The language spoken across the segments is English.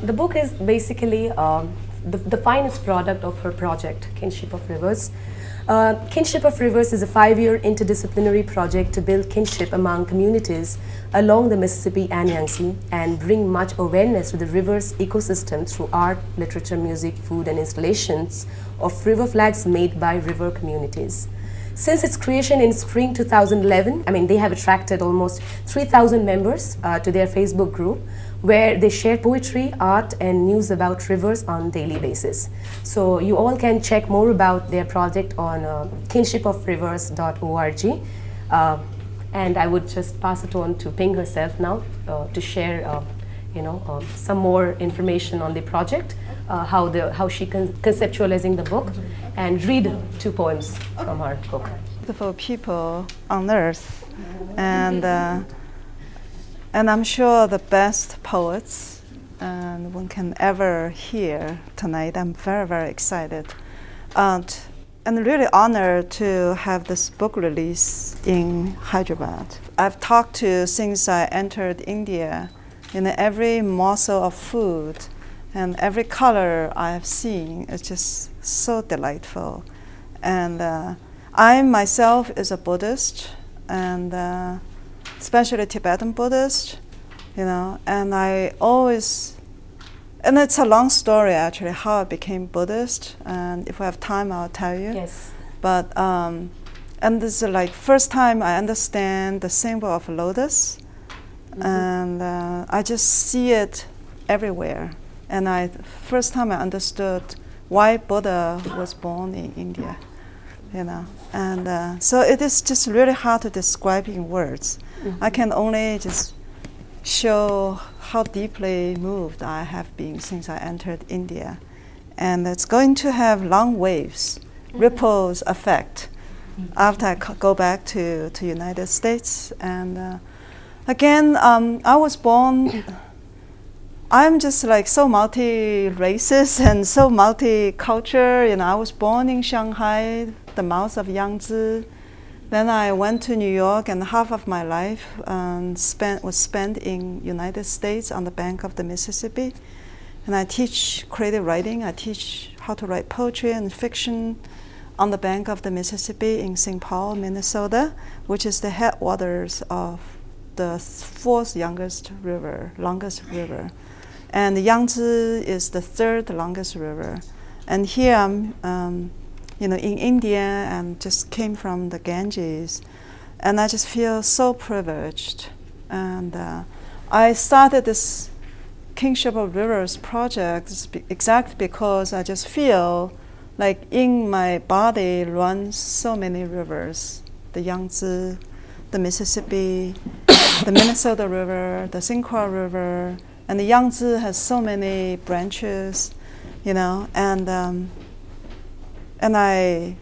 The book is basically the finest product of her project, Kinship of Rivers. Kinship of Rivers is a 5-year interdisciplinary project to build kinship among communities along the Mississippi and Yangtze and bring much awareness to the river's ecosystem through art, literature, music, food, and installations of river flags made by river communities. Since its creation in spring 2011, they have attracted almost 3,000 members to their Facebook group, where they share poetry, art, and news about rivers on a daily basis. So you all can check more about their project on kinshipofrivers.org. And I would just pass it on to Ping herself now to share some more information on the project, how she conceptualizing the book, and read 2 poems from her book. Beautiful people on earth, and I'm sure the best poets one can ever hear tonight. I'm very, very excited and really honored to have this book release in Hyderabad. I've talked to, since I entered India, every morsel of food and every color I have seen is just so delightful. And I myself is a Buddhist, and especially Tibetan Buddhist, and I always, and it's a long story actually, how I became Buddhist, and if we have time I'll tell you. Yes. But, and this is like first time I understand the symbol of lotus, and I just see it everywhere. And first time I understood why Buddha was born in India, and so it is just really hard to describe in words. I can only just show how deeply moved I have been since I entered India. And it's going to have long waves, ripples effect after I go back to United States. And again, I was born, I'm just like so multi-racist and so multicultural. I was born in Shanghai, the mouth of Yangtze. Then I went to New York, and half of my life was spent in United States on the bank of the Mississippi. And I teach creative writing. I teach how to write poetry and fiction on the bank of the Mississippi in St. Paul, Minnesota, which is the headwaters of the 4th longest river. And the Yangtze is the 3rd longest river. And here I'm in India, and just came from the Ganges. And I just feel so privileged. And I started this Kinship of Rivers project exactly because I just feel like in my body runs so many rivers. The Yangtze, the Mississippi, the Minnesota River, the St. Croix River, and the Yangtze has so many branches, and I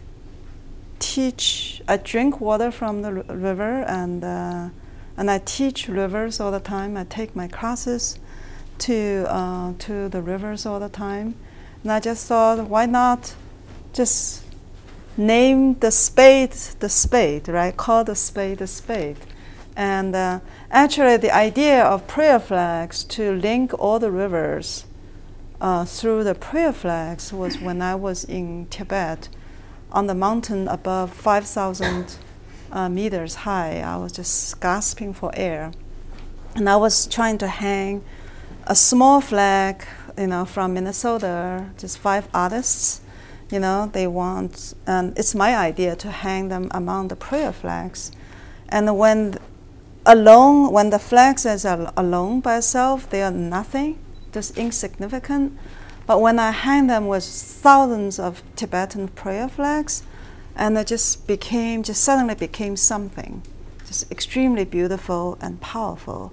drink water from the river, and I teach rivers all the time. I take my classes to the rivers all the time. And I just thought, why not just name the spade, right? Call the spade a spade. And actually the idea of prayer flags to link all the rivers through the prayer flags was when I was in Tibet on the mountain above 5,000 meters high. I was just gasping for air. And I was trying to hang a small flag, from Minnesota, just 5 artists. They want, and it's my idea to hang them among the prayer flags. And when the flags are alone by itself, they are nothing, just insignificant. But when I hang them with thousands of Tibetan prayer flags, and it just suddenly became something, just extremely beautiful and powerful.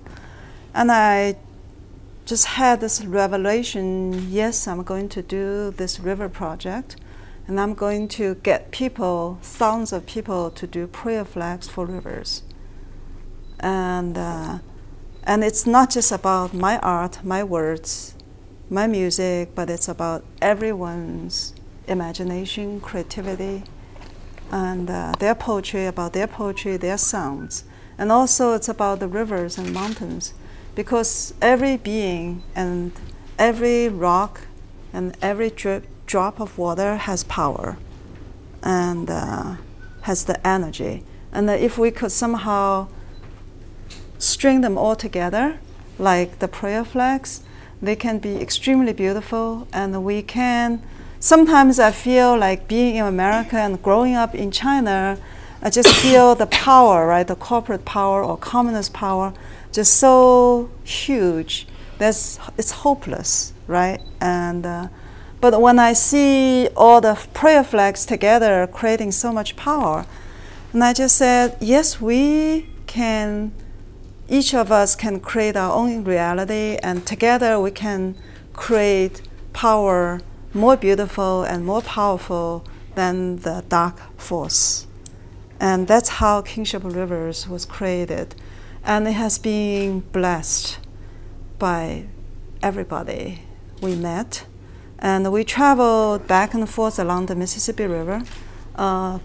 And I just had this revelation, yes, I'm going to do this river project, and I'm going to get people, thousands of people, to do prayer flags for rivers. And it's not just about my art, my words, my music, but it's about everyone's imagination, creativity, and their poetry, their sounds. And also it's about the rivers and mountains, because every being and every rock and every drop of water has power and has the energy. And if we could somehow string them all together, like the prayer flags, they can be extremely beautiful. And we can, sometimes I feel like being in America and growing up in China, I just feel the power, right, the corporate power or communist power, just so huge. It's hopeless, right? And but when I see all the prayer flags together creating so much power, and I just said, yes, we can, each of us can create our own reality, and together we can create power more beautiful and more powerful than the dark force. And that's how Kinship Rivers was created. And it has been blessed by everybody we met. And we traveled back and forth along the Mississippi River.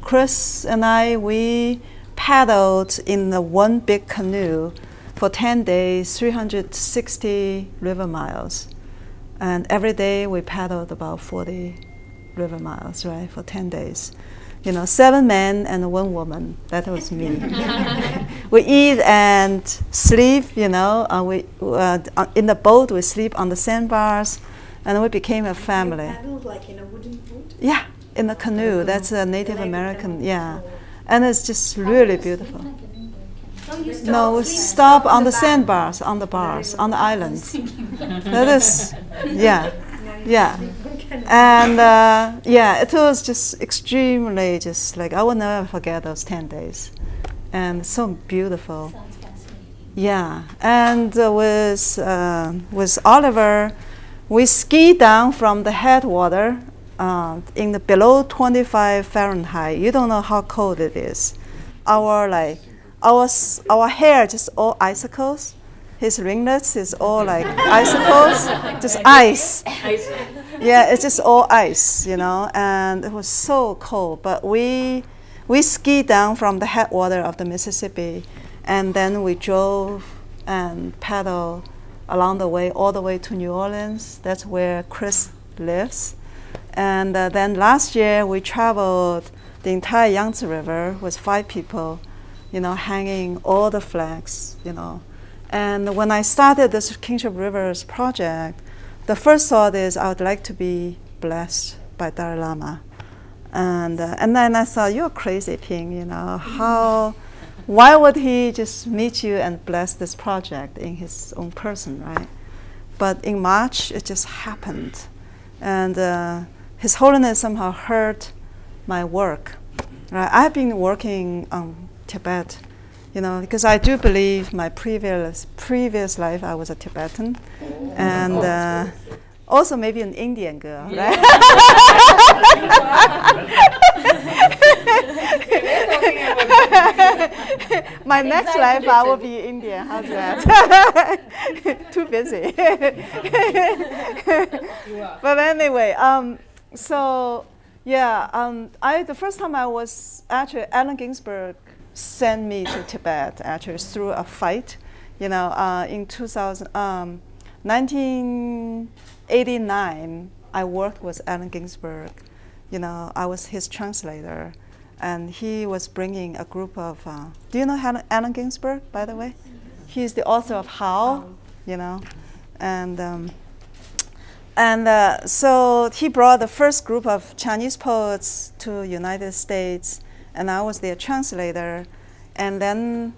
Chris and I, we paddled in the one big canoe for 10 days, 360 river miles. And every day we paddled about 40 river miles, right, for 10 days. You know, 7 men and 1 woman. That was me. We eat and sleep, you know. In the boat, we sleep on the sandbars, and we became a family. You paddled like in a wooden boat? Yeah, in the canoe. That's a Native American, yeah. And it's just really beautiful. No, we stop on the sandbars, on the bars, on the islands. That is, yeah, yeah. And yeah, it was just extremely, just like, I will never forget those 10 days. And so beautiful. Sounds fascinating. Yeah, and with Oliver, we ski down from the headwater in the below 25 Fahrenheit. You don't know how cold it is. Our hair just all icicles. His ringlets is all like icicles, just ice. Yeah, it's just all ice, you know, and it was so cold. But we skied down from the headwater of the Mississippi, and then we drove and paddled along the way, all the way to New Orleans. That's where Chris lives. And then last year we traveled the entire Yangtze River with 5 people, you know, hanging all the flags, you know. And when I started this Kinship Rivers project, the first thought is I would like to be blessed by Dalai Lama. And then I thought, you're crazy, Ping, you know, why would he just meet you and bless this project in his own person, right? But in March, it just happened. And His Holiness somehow heard my work. Right? I've been working on Tibet, you know, because I do believe my previous life I was a Tibetan, and also maybe an Indian girl, yeah. right? My next life I will be Indian. How's that? Too busy. But anyway, so yeah, the first time I was actually Allen Ginsberg sent me to Tibet actually through a fight, you know, in 1989. I worked with Allen Ginsberg, you know, I was his translator, and he was bringing a group of. Do you know Allen Ginsberg, by the way? He's the author of How, you know, and so he brought the first group of Chinese poets to United States, and I was their translator. And then,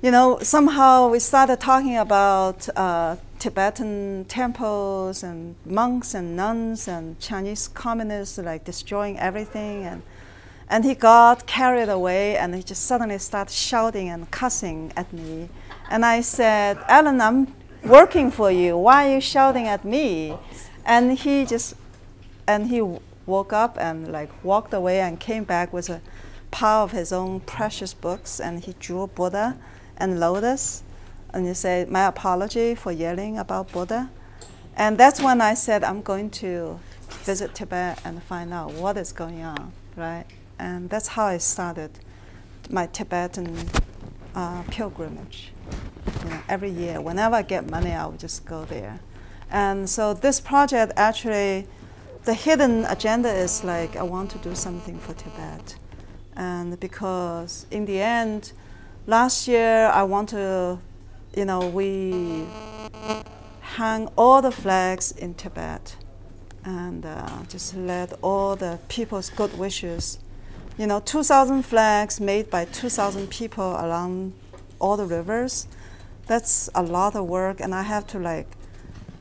you know, somehow we started talking about Tibetan temples and monks and nuns and Chinese communists like destroying everything. And he got carried away, and he just suddenly started shouting and cussing at me. And I said, Alan, I'm working for you. Why are you shouting at me? And he woke up and like walked away and came back with a pile of his own precious books, and he drew Buddha and lotus. And he said, my apology for yelling about Buddha. And that's when I said, I'm going to visit Tibet and find out what is going on, right? And that's how I started my Tibetan pilgrimage. You know, every year, whenever I get money, I would just go there. And so this project actually, the hidden agenda is like, I want to do something for Tibet. And because in the end, last year I want to, we hang all the flags in Tibet and just let all the people's good wishes, 2,000 flags made by 2,000 people along all the rivers. That's a lot of work, and I have to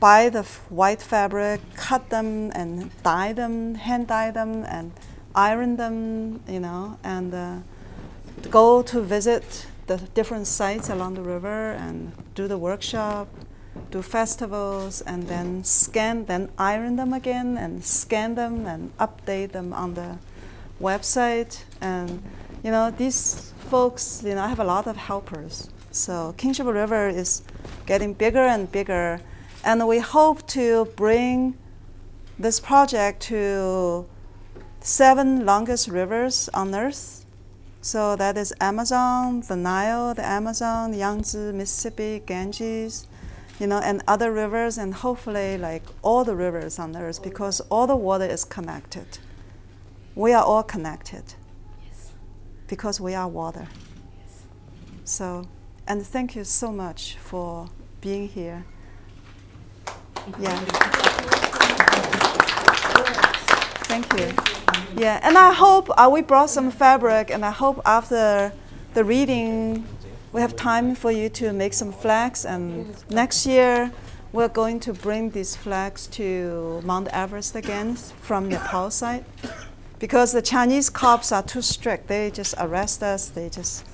buy the white fabric, cut them and dye them, hand dye them and iron them, and go to visit the different sites along the river and do the workshop, do festivals, and then iron them again and scan them and update them on the website. And these folks, I have a lot of helpers. So Kingship River is getting bigger and bigger, and we hope to bring this project to 7 longest rivers on Earth. So that is Amazon, the Nile, the Amazon, the Yangtze, Mississippi, Ganges, and other rivers, and hopefully all the rivers on Earth, because all the water is connected. We are all connected. Yes. Because we are water. Yes. So, and thank you so much for being here. Yeah. Thank you. Yeah, and I hope we brought some fabric, and I hope after the reading we have time for you to make some flags, and next year we're going to bring these flags to Mount Everest again from Nepal side, because the Chinese cops are too strict. They just arrest us, they just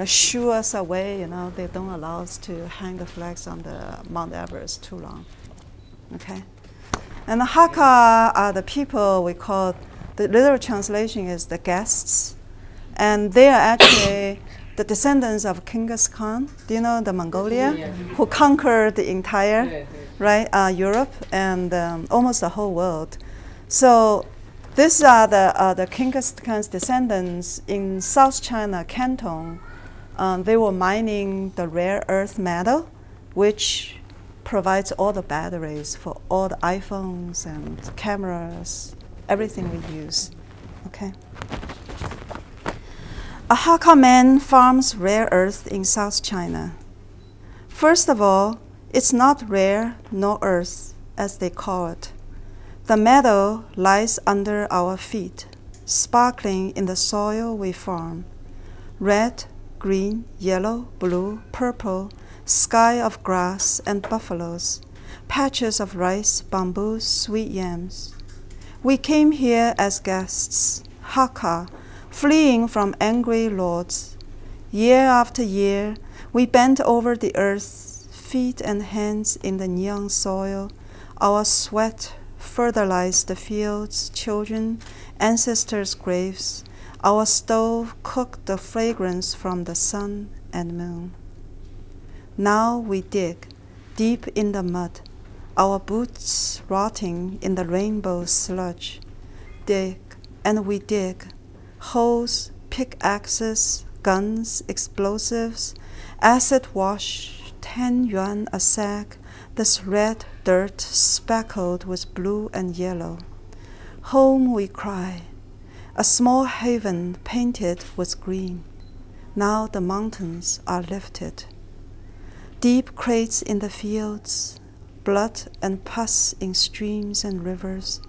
shoo us away, they don't allow us to hang the flags on the Mount Everest too long. Okay? And the Hakka are the people we call, the literal translation is the guests. And they are actually the descendants of Genghis Khan. Do you know the Mongolia? Yeah. Who conquered the entire, Europe and almost the whole world. So these are the Genghis Khan's descendants in South China, Canton. They were mining the rare earth metal, which provides all the batteries for all the iPhones and cameras, everything we use. Okay. A Hakka man farms rare earth in South China. First of all, it's not rare nor earth, as they call it. The metal lies under our feet, sparkling in the soil we farm. Red, green, yellow, blue, purple, sky of grass and buffaloes, patches of rice, bamboos, sweet yams. We came here as guests, Hakka, fleeing from angry lords. Year after year, we bent over the earth, feet and hands in the neon soil. Our sweat fertilized the fields, children, ancestors' graves. Our stove cooked the fragrance from the sun and moon. Now we dig, deep in the mud, our boots rotting in the rainbow sludge. Dig, and we dig. Hoes, pickaxes, guns, explosives, acid wash, 10 yuan a sack, this red dirt speckled with blue and yellow. Home we cry, a small haven painted with green. Now the mountains are lifted. Deep crates in the fields, blood and pus in streams and rivers,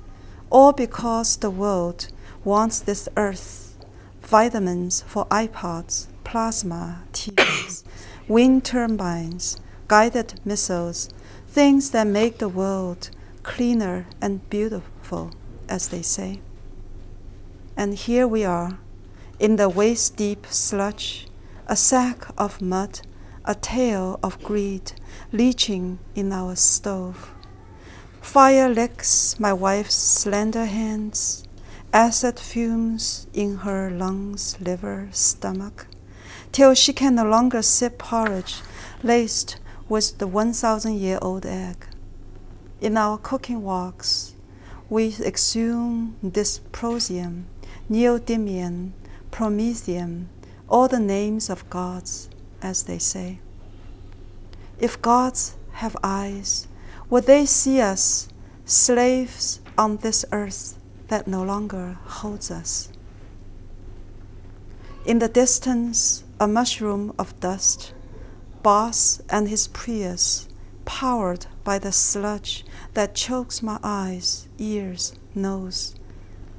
all because the world wants this earth, vitamins for iPods, plasma, TVs, wind turbines, guided missiles, things that make the world cleaner and beautiful, as they say. And here we are, in the waist-deep sludge, a sack of mud, a tale of greed leaching in our stove. Fire licks my wife's slender hands, acid fumes in her lungs, liver, stomach, till she can no longer sip porridge laced with the 1,000-year-old egg. In our cooking walks, we exhume dysprosium, neodymium, promethium, all the names of gods, as they say. If gods have eyes, Would they see us, slaves on this earth that no longer holds us? In the distance, a mushroom of dust, Boss and his Prius, powered by the sludge that chokes my eyes, ears, nose.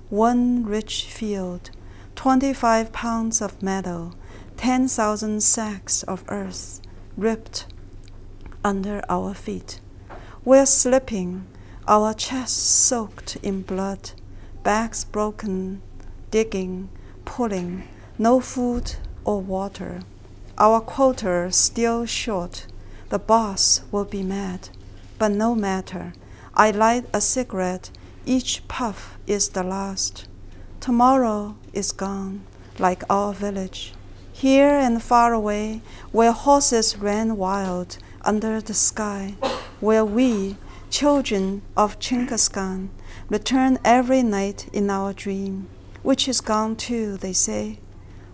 One rich field, 25 pounds of metal, 10,000 sacks of earth ripped under our feet. We're slipping, our chests soaked in blood, backs broken, digging, pulling, no food or water. Our quota still short. The boss will be mad, but no matter. I light a cigarette, each puff is the last. Tomorrow is gone, like our village. Here and far away, where horses ran wild under the sky, where we, children of Chinggis Khan, return every night in our dream, which is gone too, they say.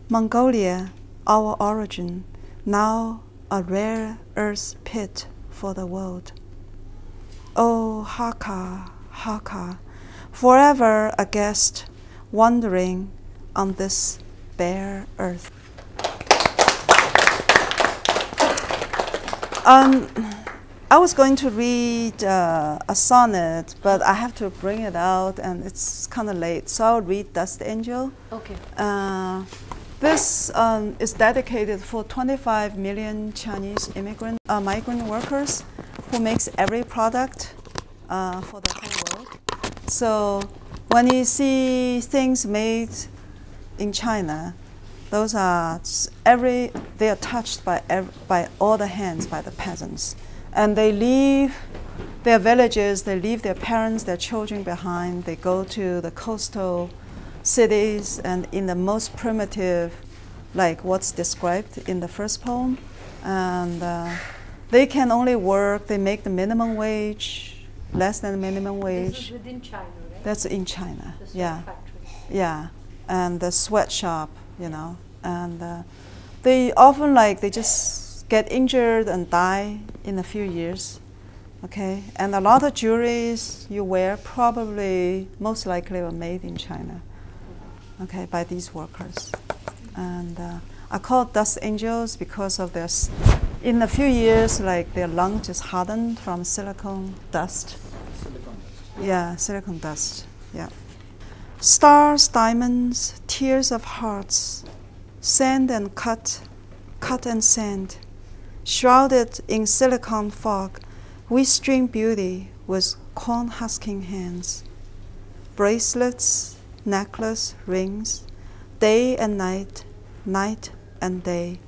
Mongolia, our origin, now a rare earth pit for the world. Oh, Haka, Haka, forever a guest wandering on this bare earth. I was going to read a sonnet, but I have to bring it out, and it's kind of late, so I'll read Dust Angel. Okay. This is dedicated for 25 million Chinese migrant workers who makes every product for the whole world. So when you see things made in China, those are they are touched by all the hands, by the peasants. And they leave their villages, they leave their parents, their children behind. They go to the coastal cities, and in the most primitive, like what's described in the first poem. And they can only work, they make the minimum wage, less than the minimum wage. This is within China, right? That's in China, The yeah. factories. Yeah, and the sweatshop, you know. And they often they just get injured and die in a few years. Okay, and a lot of jewelries you wear probably most likely were made in China, okay, by these workers. And I call it dust angels because of their, in a few years, their lung just hardened from silicone dust. Silicon dust. Yeah, silicone dust, yeah. Stars, diamonds, tears of hearts, sand and cut and sand, shrouded in silicon fog, we string beauty with corn husking hands. Bracelets, necklace, rings, day and night, night and day,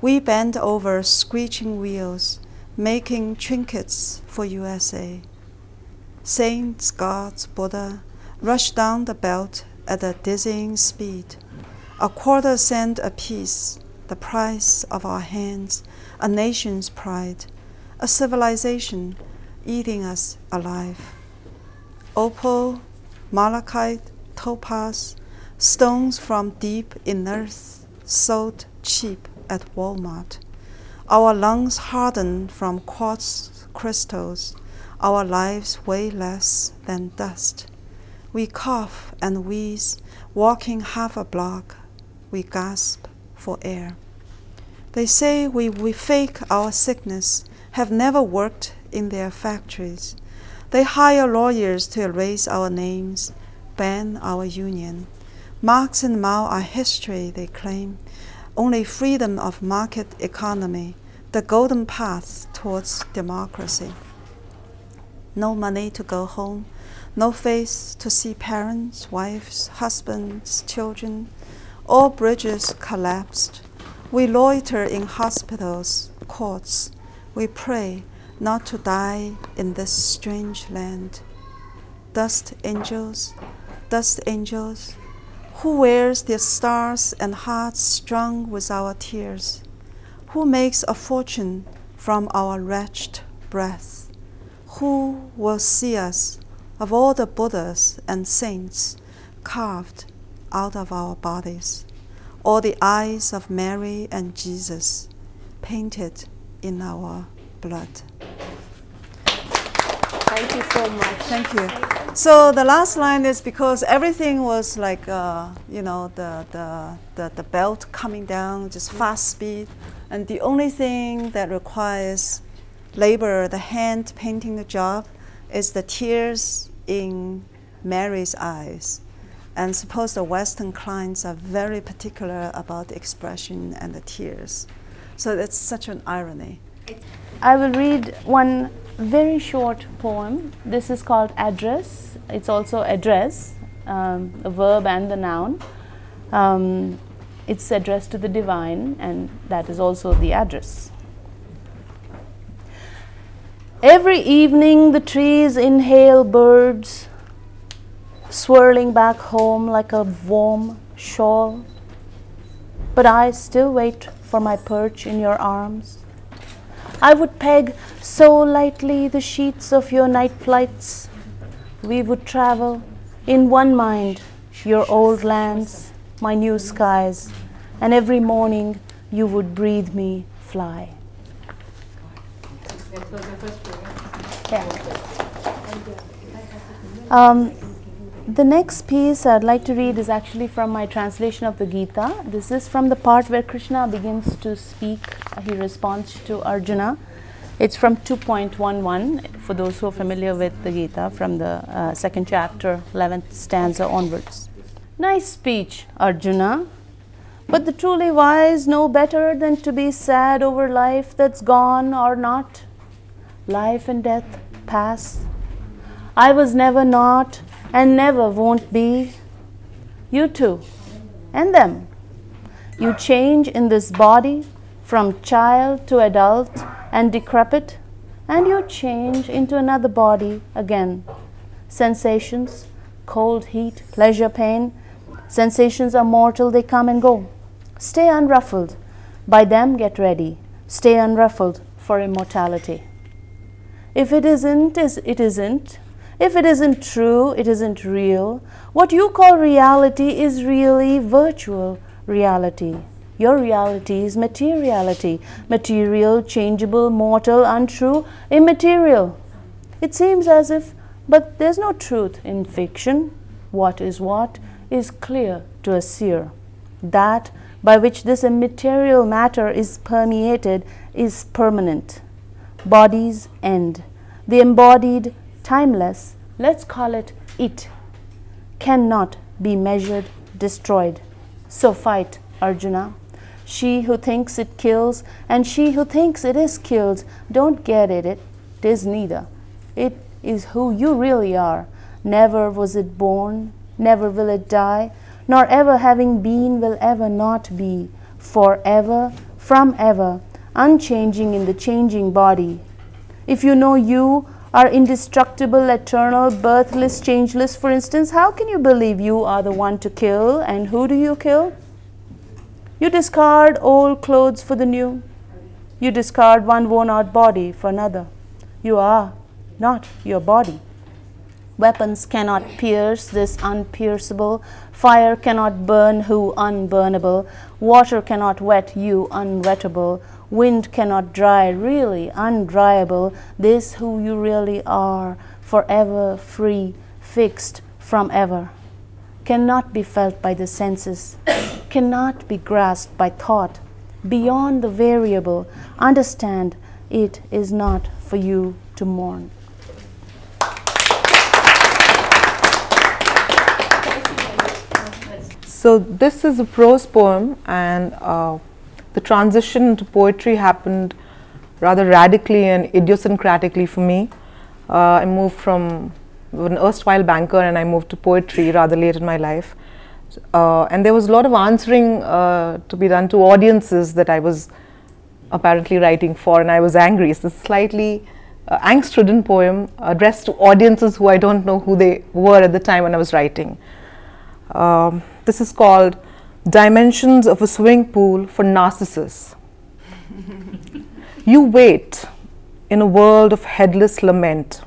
we bend over screeching wheels, making trinkets for USA. Saints, gods, Buddha, rush down the belt at a dizzying speed. A quarter cent apiece, the price of our hands, a nation's pride, a civilization eating us alive. Opal, malachite, topaz, stones from deep in earth, sold cheap at Walmart. Our lungs harden from quartz crystals, our lives weigh less than dust. We cough and wheeze, walking half a block, we gasp for air. They say we fake our sickness, have never worked in their factories. They hire lawyers to erase our names, ban our union. Marx and Mao are history, they claim. Only freedom of market economy, the golden path towards democracy. No money to go home, no face to see parents, wives, husbands, children. All bridges collapsed. We loiter in hospitals, courts. We pray not to die in this strange land. Dust angels, who wears their stars and hearts strung with our tears? Who makes a fortune from our wretched breath? Who will see us of all the Buddhas and saints carved out of our bodies, or the eyes of Mary and Jesus painted in our blood? you so much. Thank you. So the last line is because everything was like, you know, the belt coming down, just fast speed. And the only thing that requires labor, the hand painting the job, is the tears in Mary's eyes. And suppose the Western clients are very particular about the expression and the tears. So that's such an irony. I will read one very short poem. This is called Address. It's also address, a verb and the noun. It's addressed to the divine, and that is also the address. Every evening the trees inhale birds, swirling back home like a warm shawl. But I still wait for my perch in your arms. I would peg so lightly the sheets of your night flights. We would travel in one mind, your old lands, my new skies, and every morning you would breathe me fly. The next piece I'd like to read is actually from my translation of the Gita. This is from the part where Krishna begins to speak. He responds to Arjuna. It's from 2.11 for those who are familiar with the Gita, from the second chapter, 11th stanza onwards. Nice speech, Arjuna, but the truly wise know better than to be sad over life that's gone or not. Life and death pass. I was never not and never won't be. You too, and them. You change in this body from child to adult and decrepit, and you change into another body again. Sensations, cold, heat, pleasure, pain. Sensations are mortal, they come and go. Stay unruffled. By them get ready. Stay unruffled for immortality. If it isn't, it isn't. If it isn't true, it isn't real. What you call reality is really virtual reality. Your reality is materiality. Material, changeable, mortal, untrue, immaterial. It seems as if, but there's no truth in fiction. What is clear to a seer. That by which this immaterial matter is permeated is permanent. Bodies end. The embodied, timeless, let's call it it, cannot be measured, destroyed. So fight, Arjuna. She who thinks it kills and she who thinks it is killed don't get it. It is neither. It is who you really are. Never was it born, never will it die, nor ever having been will ever not be. Forever, from ever, unchanging in the changing body. If you know you are indestructible, eternal, birthless, changeless, for instance, how can you believe you are the one to kill? And who do you kill? You discard old clothes for the new. You discard one worn-out body for another. You are not your body. Weapons cannot pierce this unpierceable. Fire cannot burn who unburnable. Water cannot wet you unwettable. Wind cannot dry, really undryable, this who you really are, forever free, fixed from ever. Cannot be felt by the senses, cannot be grasped by thought. Beyond the variable, understand it is not for you to mourn. So this is a prose poem, and the transition to poetry happened rather radically and idiosyncratically for me. I moved from an erstwhile banker and I moved to poetry rather late in my life. And there was a lot of answering to be done to audiences that I was apparently writing for, and I was angry. It's a slightly angst-ridden poem addressed to audiences who I don't know who they were at the time when I was writing. This is called Dimensions of a Swimming Pool for Narcissus. You wait in a world of headless lament,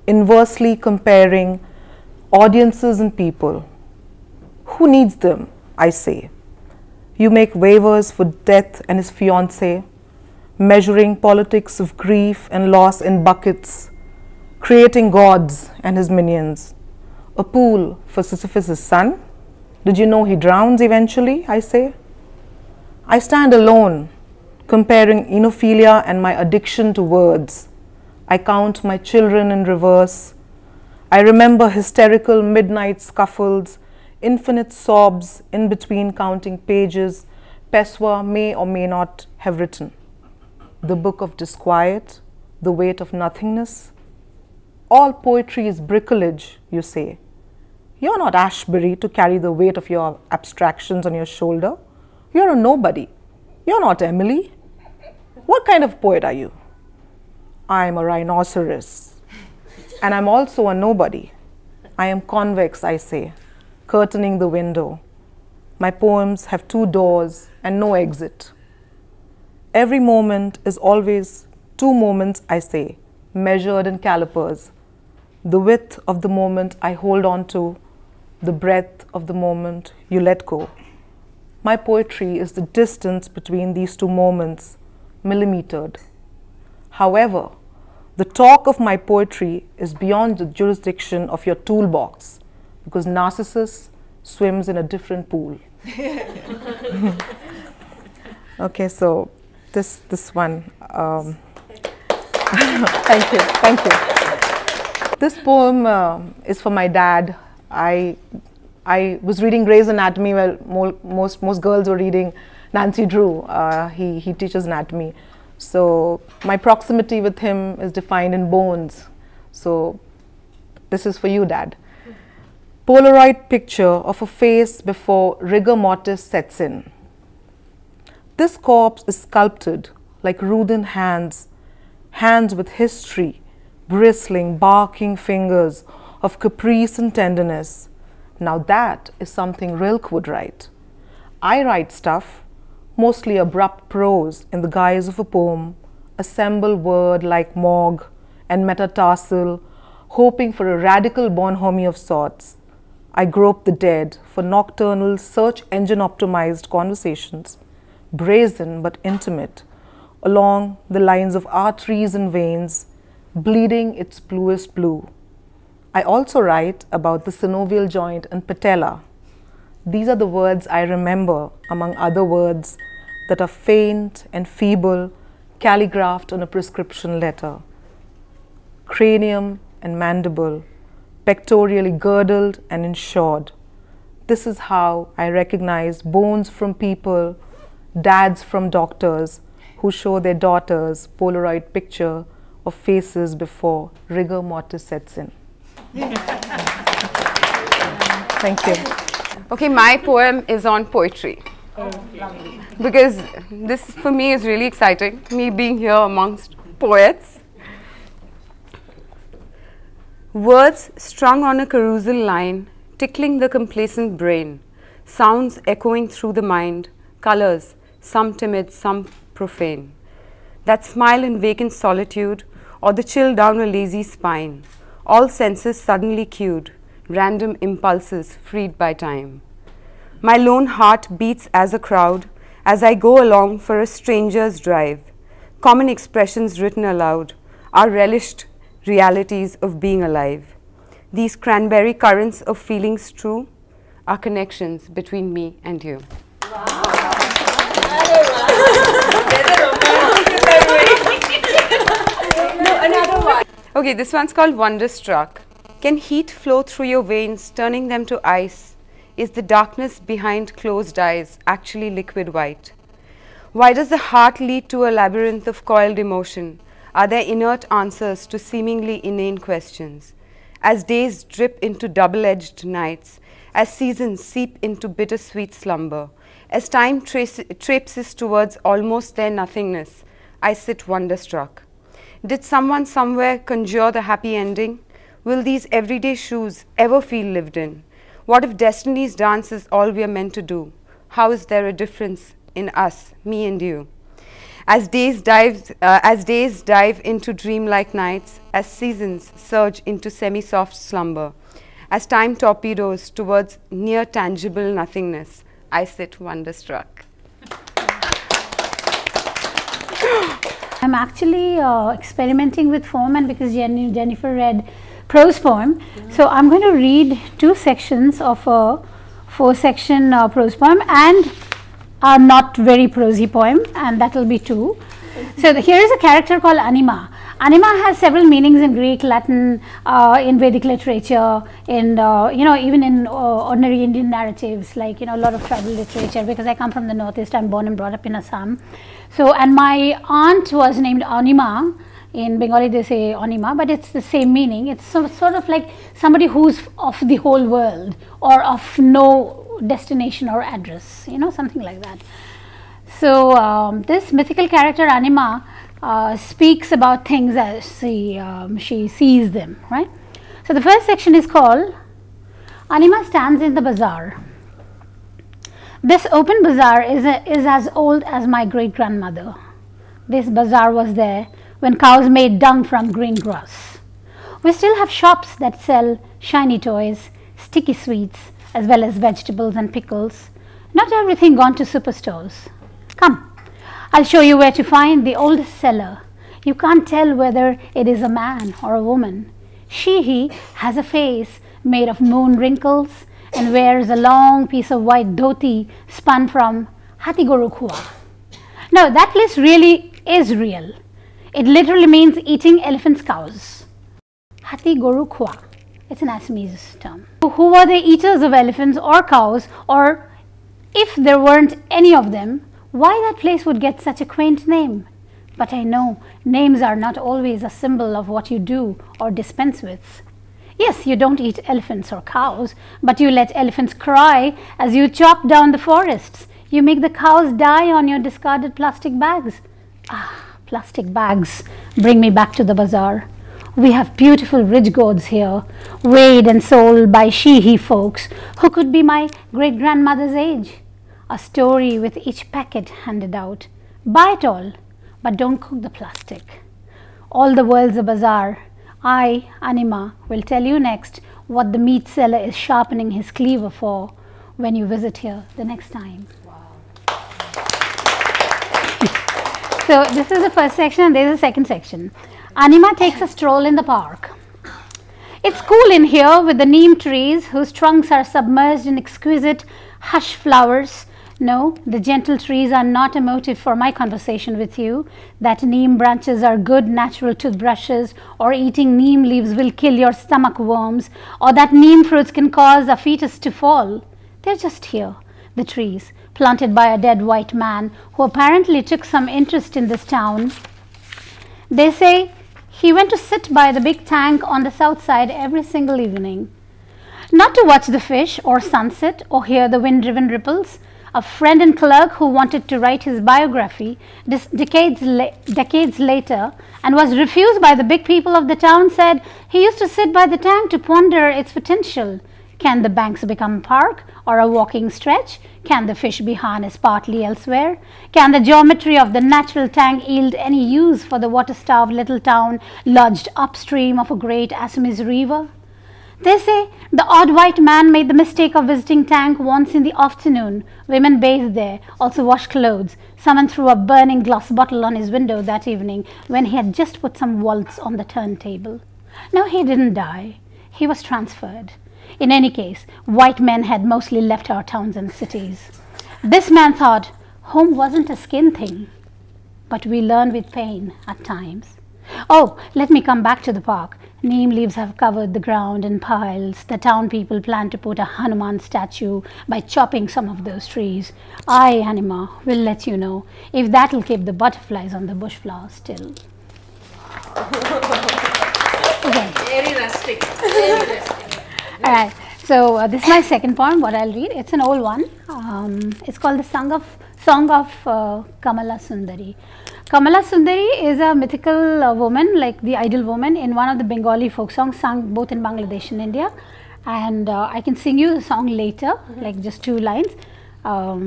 inversely comparing audiences and people. Who needs them, I say? You make waivers for Death and his fiancée, measuring politics of grief and loss in buckets, creating gods and his minions. A pool for Sisyphus' son. Did you know he drowns eventually, I say? I stand alone, comparing enophilia and my addiction to words. I count my children in reverse. I remember hysterical midnight scuffles, infinite sobs in between counting pages Pessoa may or may not have written. The book of disquiet, the weight of nothingness. All poetry is bricolage, you say. You're not Ashbury to carry the weight of your abstractions on your shoulder. You're a nobody. You're not Emily. What kind of poet are you? I'm a rhinoceros. And I'm also a nobody. I am convex, I say, curtaining the window. My poems have 2 doors and no exit. Every moment is always 2 moments, I say, measured in calipers. The width of the moment I hold on to, the breadth of the moment you let go. My poetry is the distance between these 2 moments, millimetered. However, the talk of my poetry is beyond the jurisdiction of your toolbox, because Narcissus swims in a different pool. Okay, so this one. Thank you. This poem is for my dad. I was reading Grey's Anatomy while most girls were reading Nancy Drew. He teaches anatomy. So my proximity with him is defined in bones. So this is for you, Dad. Polaroid picture of a face before rigor mortis sets in. This corpse is sculpted like Rudin hands, hands with history, bristling, barking fingers of caprice and tenderness. Now that is something Rilke would write. I write stuff, mostly abrupt prose in the guise of a poem, assemble word like morgue and metatarsal, hoping for a radical bonhomie of sorts. I grope the dead for nocturnal search engine optimized conversations, brazen but intimate, along the lines of arteries and veins, bleeding its bluest blue. I also write about the synovial joint and patella. These are the words I remember, among other words that are faint and feeble, calligraphed on a prescription letter. Cranium and mandible, pectorially girdled and insured. This is how I recognize bones from people, dads from doctors who show their daughters Polaroid picture of faces before rigor mortis sets in. Thank you. Okay, my poem is on poetry. Because this for me is really exciting, me being here amongst poets. Words strung on a carousel line, tickling the complacent brain, sounds echoing through the mind, colors, some timid, some profane. That smile in vacant solitude, or the chill down a lazy spine, all senses suddenly cued, random impulses freed by time. My lone heart beats as a crowd, as I go along for a stranger's drive. Common expressions written aloud are relished realities of being alive. These cranberry currents of feelings true are connections between me and you. Okay, this one's called Wonderstruck. Can heat flow through your veins, turning them to ice? Is the darkness behind closed eyes actually liquid white? Why does the heart lead to a labyrinth of coiled emotion? Are there inert answers to seemingly inane questions? As days drip into double-edged nights, as seasons seep into bittersweet slumber, as time traipses towards almost their nothingness, I sit wonderstruck. Did someone somewhere conjure the happy ending? Will these everyday shoes ever feel lived in? What if destiny's dance is all we are meant to do? How is there a difference in us, me and you? As days dive into dreamlike nights, as seasons surge into semi-soft slumber, as time torpedoes towards near tangible nothingness, I sit wonderstruck. I'm actually experimenting with form, and because Jennifer read prose poem, so I'm going to read 2 sections of a 4-section prose poem and a not very prosy poem, and that will be 2. So here is a character called Anima. Anima has several meanings in Greek, Latin, in Vedic literature, in even in ordinary Indian narratives, like a lot of tribal literature. Because I come from the northeast, I'm born and brought up in Assam. So, and my aunt was named Anima. In Bengali they say Anima, but it's the same meaning. It's sort of like somebody who's of the whole world or of no destination or address, something like that. So this mythical character Anima speaks about things as she sees them, right? So the first section is called Anima stands in the bazaar. This open bazaar is as old as my great-grandmother. This bazaar was there when cows made dung from green grass. We still have shops that sell shiny toys, sticky sweets, as well as vegetables and pickles. Not everything gone to superstores. Come, I'll show you where to find the oldest seller. You can't tell whether it is a man or a woman. He has a face made of moon wrinkles and wears a long piece of white dhoti spun from Hati Goru Khua. Now, that place really is real. It literally means eating elephants' cows. Hati Goru Khua. It's an Assamese term. Who were the eaters of elephants or cows, or if there weren't any of them, why that place would get such a quaint name? But I know names are not always a symbol of what you do or dispense with. Yes, you don't eat elephants or cows, but you let elephants cry as you chop down the forests. You make the cows die on your discarded plastic bags. Ah, plastic bags bring me back to the bazaar. We have beautiful ridge gourds here, weighed and sold by he folks who could be my great-grandmother's age. A story with each packet handed out. Buy it all, but don't cook the plastic. All the world's a bazaar. I, Anima, will tell you next what the meat seller is sharpening his cleaver for when you visit here the next time. Wow. So this is the first section, and there's a second section. Anima takes a stroll in the park. It's cool in here with the neem trees whose trunks are submerged in exquisite hush flowers. No, the gentle trees are not a motive for my conversation with you. That neem branches are good natural toothbrushes, or eating neem leaves will kill your stomach worms, or that neem fruits can cause a fetus to fall. They're just here, the trees, planted by a dead white man who apparently took some interest in this town. They say he went to sit by the big tank on the south side every single evening. Not to watch the fish or sunset or hear the wind-driven ripples. A friend and clerk who wanted to write his biography decades later and was refused by the big people of the town said he used to sit by the tank to ponder its potential. Can the banks become a park or a walking stretch? Can the fish be harnessed partly elsewhere? Can the geometry of the natural tank yield any use for the water-starved little town lodged upstream of a great Assamese river? They say the odd white man made the mistake of visiting tank once in the afternoon. Women bathed there, also washed clothes. Someone threw a burning glass bottle on his window that evening when he had just put some waltz on the turntable. No, he didn't die. He was transferred. In any case, white men had mostly left our towns and cities. This man thought home wasn't a skin thing, but we learn with pain at times. Oh, let me come back to the park. Neem leaves have covered the ground in piles. The town people plan to put a Hanuman statue by chopping some of those trees. I, Anima, will let you know if that'll keep the butterflies on the bush flowers still. Okay. Very rustic. Very rustic. All right. So this is my second poem. What I'll read. It's an old one. It's called the Song of Kamala Sundari. Kamala Sundari is a mythical woman, like the ideal woman, in one of the Bengali folk songs sung both in Bangladesh and India. And I can sing you the song later, like just 2 lines. Or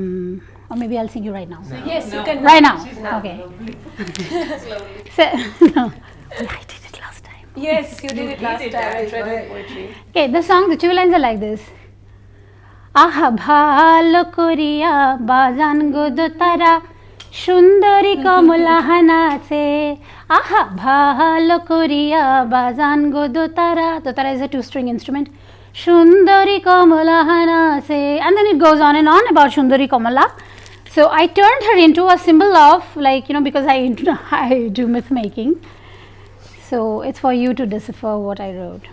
maybe I'll sing you right now. No. Yes, you can. Right now. Okay. So, no. I did it last time. Yes, you did it last time. I read your poetry. Okay, the song, the 2 lines are like this. Aha bhalo koriya bajan godo tara Shundari kamulahana aha bhalo kuriya bazan go dotara. Dotara is a two-string instrument. Shundari kamulahana and then it goes on and on about Shundari Kamala. So I turned her into a symbol of, like, you know, because I do myth making. So it's for you to decipher what I wrote.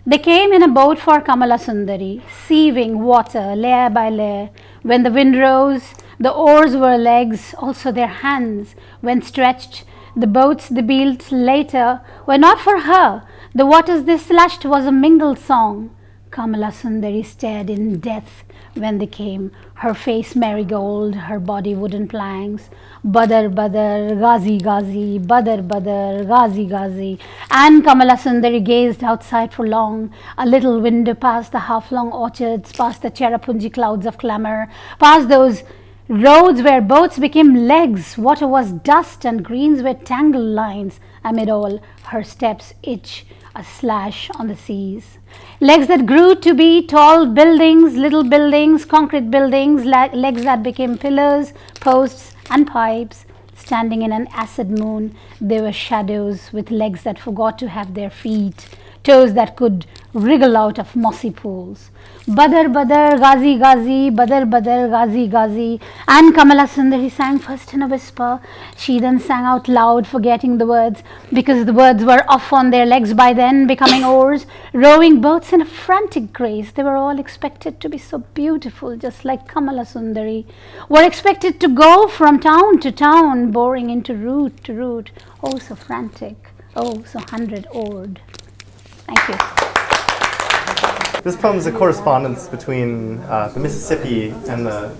They came in a boat for Kamala Sundari, sieving water layer by layer. When the wind rose, the oars were legs, also their hands. When stretched, the boats they built later were not for her. The waters they slashed was a mingled song. Kamala Sundari stared in death when they came, her face marigold, her body wooden planks. Badar Badar, Ghazi Ghazi, Badar Badar, Ghazi Ghazi. And Kamala Sundari gazed outside for long, a little window past the half-long orchards, past the Cherrapunji clouds of clamour, past those roads where boats became legs, water was dust and greens were tangled lines. Amid all, her steps itch, a slash on the seas. Legs that grew to be tall buildings, little buildings, concrete buildings, legs that became pillars, posts and pipes. Standing in an acid moon, they were shadows with legs that forgot to have their feet, toes that could wriggle out of mossy pools. Badar Badar, Ghazi Ghazi, Badar Badar, Ghazi Ghazi. And Kamala Sundari sang first in a whisper. She then sang out loud, forgetting the words, because the words were off on their legs by then, becoming oars, rowing boats in a frantic grace. They were all expected to be so beautiful, just like Kamala Sundari, were expected to go from town to town, boring into root to root. Oh, so frantic. Oh, so 100-oared. Thank you. This poem is a correspondence between the Mississippi and the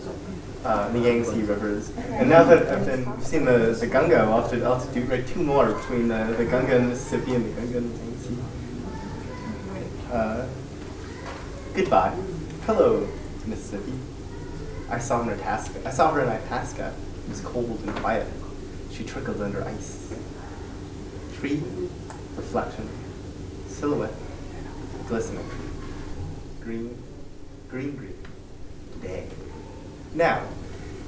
Yangtze rivers. And now that we've seen the Ganga, I'll have to write two more between the Ganga and the Mississippi and the Ganga and the Yangtze. Goodbye. Hello, Mississippi. I saw her in Itasca. It was cold and quiet. She trickled under ice. Tree, reflection, silhouette, glistening. Green, green, green, day. Now,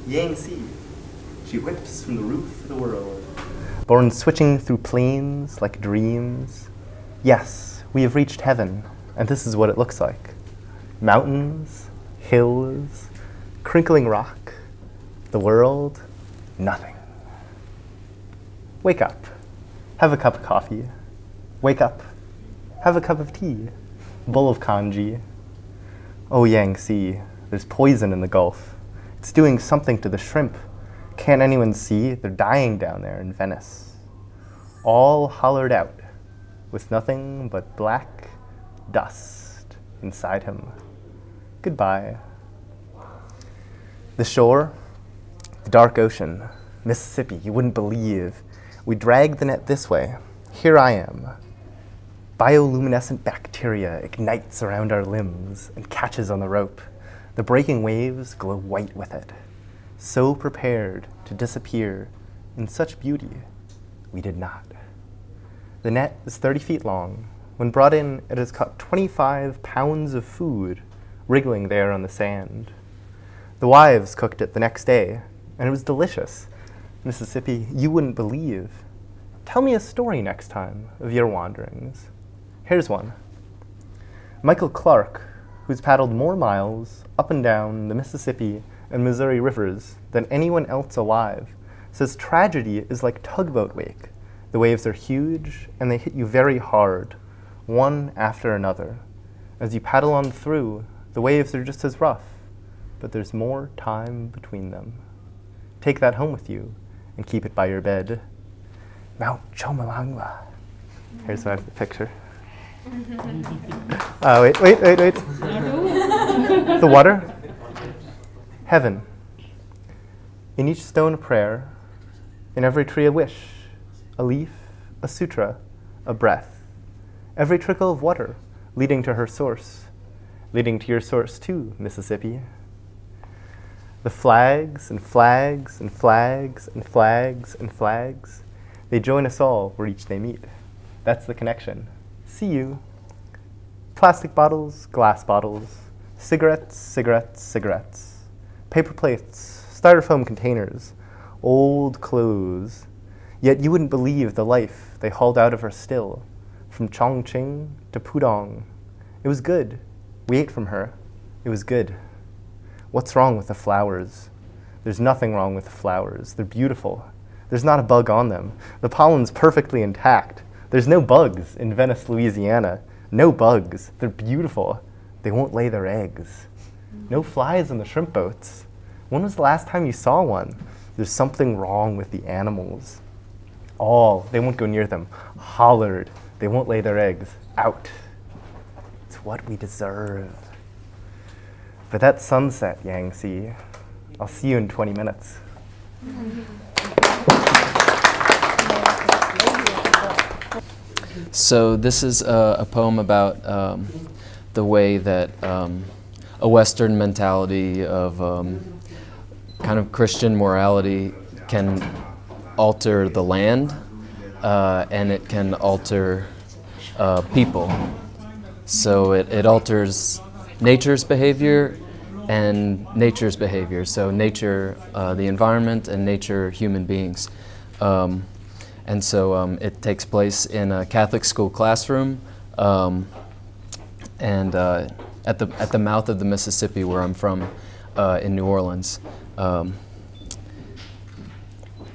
Yangtze, she whips from the roof of the world. Born switching through plains like dreams. Yes, we have reached heaven, and this is what it looks like. Mountains, hills, crinkling rock, the world, nothing. Wake up, have a cup of coffee. Wake up, have a cup of tea, bowl of kanji. Oh, Yangtze, there's poison in the Gulf. It's doing something to the shrimp. Can't anyone see? They're dying down there in Venice. All hollowed out, with nothing but black dust inside him. Goodbye. The shore, the dark ocean, Mississippi, you wouldn't believe. We drag the net this way. Here I am. Bioluminescent bacteria ignites around our limbs and catches on the rope. The breaking waves glow white with it. So prepared to disappear in such beauty, we did not. The net is 30 feet long. When brought in, it has caught 25 pounds of food, wriggling there on the sand. The wives cooked it the next day, and it was delicious. Mississippi, you wouldn't believe. Tell me a story next time of your wanderings. Here's one. Michael Clark, who's paddled more miles up and down the Mississippi and Missouri rivers than anyone else alive, says tragedy is like tugboat wake. The waves are huge and they hit you very hard, one after another. As you paddle on through, the waves are just as rough, but there's more time between them. Take that home with you and keep it by your bed. Mount Chomalangwa. Here's my picture. Wait. The water. Heaven. In each stone a prayer, in every tree a wish, a leaf, a sutra, a breath. Every trickle of water leading to her source, leading to your source too, Mississippi. The flags and flags and flags and flags and flags, they join us all where each they meet. That's the connection. See you. Plastic bottles, glass bottles, cigarettes, cigarettes, cigarettes, paper plates, styrofoam containers, old clothes. Yet you wouldn't believe the life they hauled out of her still, from Chongqing to Pudong. It was good. We ate from her. It was good. What's wrong with the flowers? There's nothing wrong with the flowers. They're beautiful. There's not a bug on them. The pollen's perfectly intact. There's no bugs in Venice, Louisiana. No bugs. They're beautiful. They won't lay their eggs. No flies on the shrimp boats. When was the last time you saw one? There's something wrong with the animals. All, they won't go near them. Hollered. They won't lay their eggs. Out. It's what we deserve. But that sunset, Yangtze. I'll see you in 20 minutes. So this is a poem about the way that a Western mentality of kind of Christian morality can alter the land, and it can alter people. So it alters nature's behavior and nature's behavior. So nature, the environment, and nature, human beings. And so it takes place in a Catholic school classroom, and at the mouth of the Mississippi, where I'm from, in New Orleans.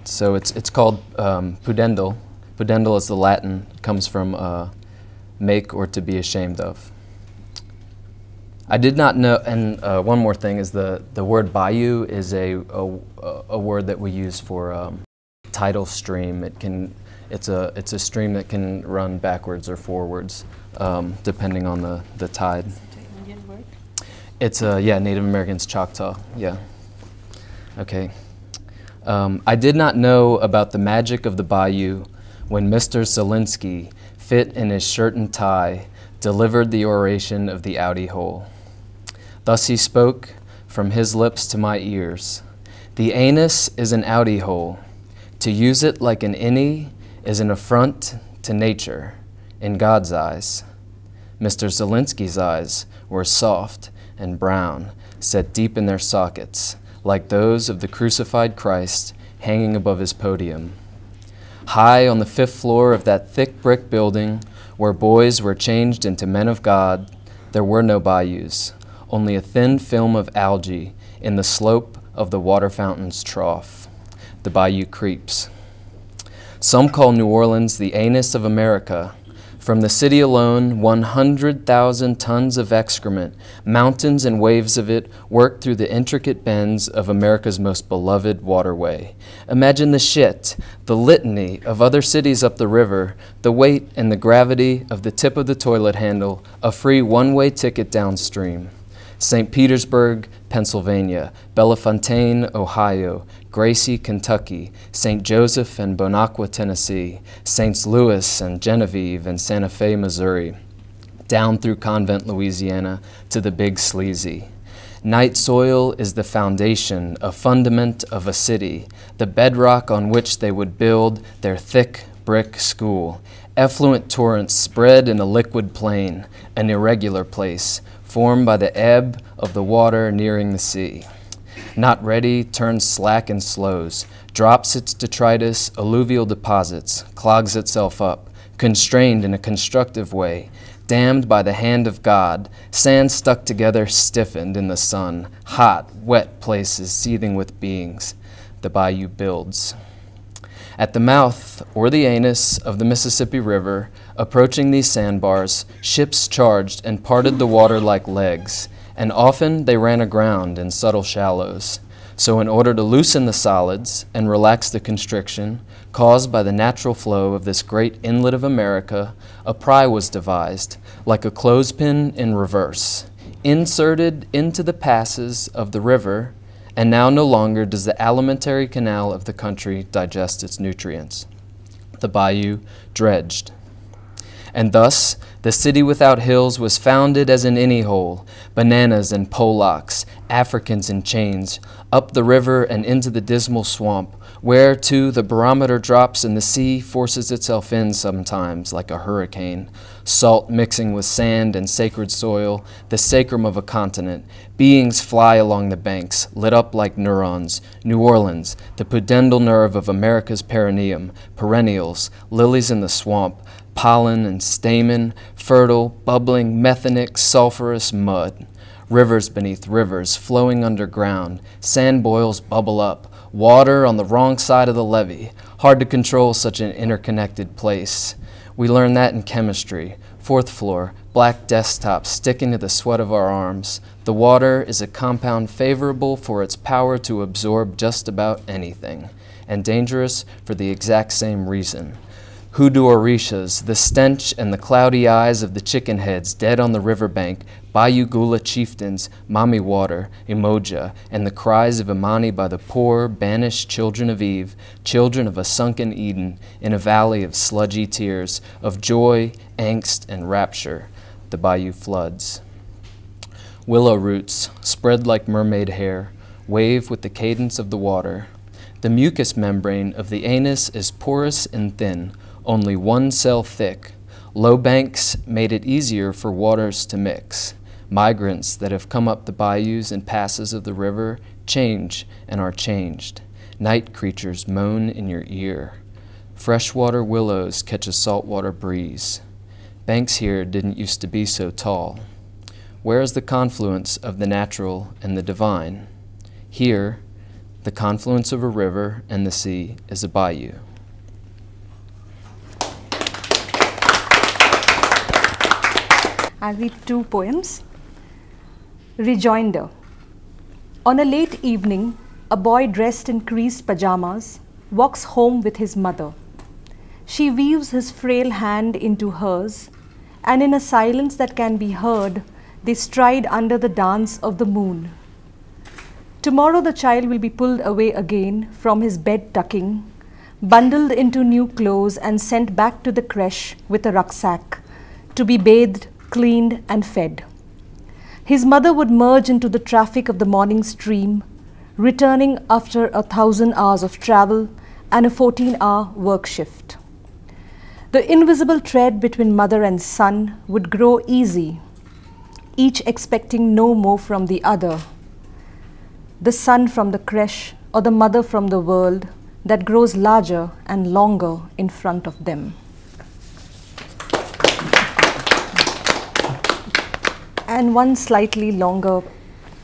So it's called pudendal. Pudendal is the Latin, comes from make or to be ashamed of. I did not know, and one more thing is the word bayou is a word that we use for tidal stream. It's a stream that can run backwards or forwards, depending on the tide. Indian word? It's yeah, Native Americans, Choctaw. Yeah. Okay. I did not know about the magic of the bayou when Mr. Zelinsky, fit in his shirt and tie, delivered the oration of the outie hole. Thus he spoke from his lips to my ears. The anus is an outie hole. To use it like an innie is an affront to nature in God's eyes. Mr. Zelinsky's eyes were soft and brown, set deep in their sockets, like those of the crucified Christ hanging above his podium. High on the 5th floor of that thick brick building where boys were changed into men of God, there were no bayous, only a thin film of algae in the slope of the water fountain's trough. The bayou creeps. Some call New Orleans the anus of America. From the city alone, 100,000 tons of excrement, mountains and waves of it, work through the intricate bends of America's most beloved waterway. Imagine the shit, the litany of other cities up the river, the weight and the gravity of the tip of the toilet handle, a free one-way ticket downstream. St. Petersburg, Pennsylvania, Bellefontaine, Ohio, Gracie, Kentucky, St. Joseph and Bonacqua, Tennessee, St. Louis and Genevieve and Santa Fe, Missouri, down through Convent, Louisiana, to the Big Sleazy. Night soil is the foundation, a fundament of a city, the bedrock on which they would build their thick brick school. Effluent torrents spread in a liquid plain, an irregular place, formed by the ebb of the water nearing the sea. Not ready, turns slack and slows, drops its detritus, alluvial deposits, clogs itself up, constrained in a constructive way, dammed by the hand of God, sand stuck together, stiffened in the sun, hot, wet places seething with beings. The bayou builds. At the mouth, or the anus, of the Mississippi River, approaching these sandbars, ships charged and parted the water like legs, and often they ran aground in subtle shallows. So in order to loosen the solids and relax the constriction caused by the natural flow of this great inlet of America, a pry was devised, like a clothespin in reverse, inserted into the passes of the river, and now no longer does the alimentary canal of the country digest its nutrients. The bayou dredged. And thus, the city without hills was founded as an innie hole, bananas and polacks, Africans in chains, up the river and into the dismal swamp, where, too, the barometer drops and the sea forces itself in sometimes like a hurricane, salt mixing with sand and sacred soil, the sacrum of a continent. Beings fly along the banks, lit up like neurons. New Orleans, the pudendal nerve of America's perineum, perennials, lilies in the swamp, pollen and stamen, fertile, bubbling, methanic, sulfurous mud. Rivers beneath rivers, flowing underground, sand boils bubble up, water on the wrong side of the levee. Hard to control such an interconnected place. We learned that in chemistry. 4th floor, black desktops sticking to the sweat of our arms. The water is a compound favorable for its power to absorb just about anything, and dangerous for the exact same reason. Hoodoo orishas, the stench and the cloudy eyes of the chicken heads dead on the riverbank, Bayou Gula chieftains, Mami Water, Emoja, and the cries of Imani by the poor, banished children of Eve, children of a sunken Eden, in a valley of sludgy tears, of joy, angst, and rapture, the bayou floods. Willow roots, spread like mermaid hair, wave with the cadence of the water. The mucous membrane of the anus is porous and thin, only 1 cell thick. Low banks made it easier for waters to mix. Migrants that have come up the bayous and passes of the river change and are changed. Night creatures moan in your ear. Freshwater willows catch a saltwater breeze. Banks here didn't used to be so tall. Where is the confluence of the natural and the divine? Here, the confluence of a river and the sea is a bayou. I'll read 2 poems. Rejoinder. On a late evening, a boy dressed in creased pajamas walks home with his mother. She weaves his frail hand into hers, and in a silence that can be heard, they stride under the dance of the moon. Tomorrow the child will be pulled away again from his bed tucking, bundled into new clothes and sent back to the creche with a rucksack, to be bathed, cleaned and fed. His mother would merge into the traffic of the morning stream, returning after 1,000 hours of travel and a 14-hour work shift. The invisible thread between mother and son would grow easy, each expecting no more from the other. The son from the creche or the mother from the world that grows larger and longer in front of them. And one slightly longer,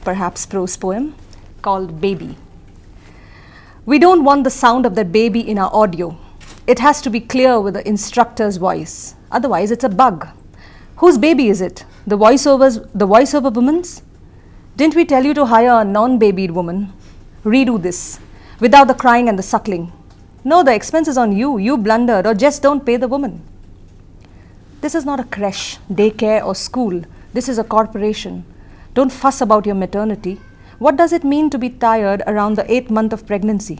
perhaps prose poem called Baby. We don't want the sound of that baby in our audio. It has to be clear with the instructor's voice. Otherwise, it's a bug. Whose baby is it? The voiceover woman's? Didn't we tell you to hire a non-babied woman? Redo this, without the crying and the suckling. No, the expense is on you. You blundered, or just don't pay the woman. This is not a creche, daycare, or school. This is a corporation. Don't fuss about your maternity. What does it mean to be tired around the 8th month of pregnancy?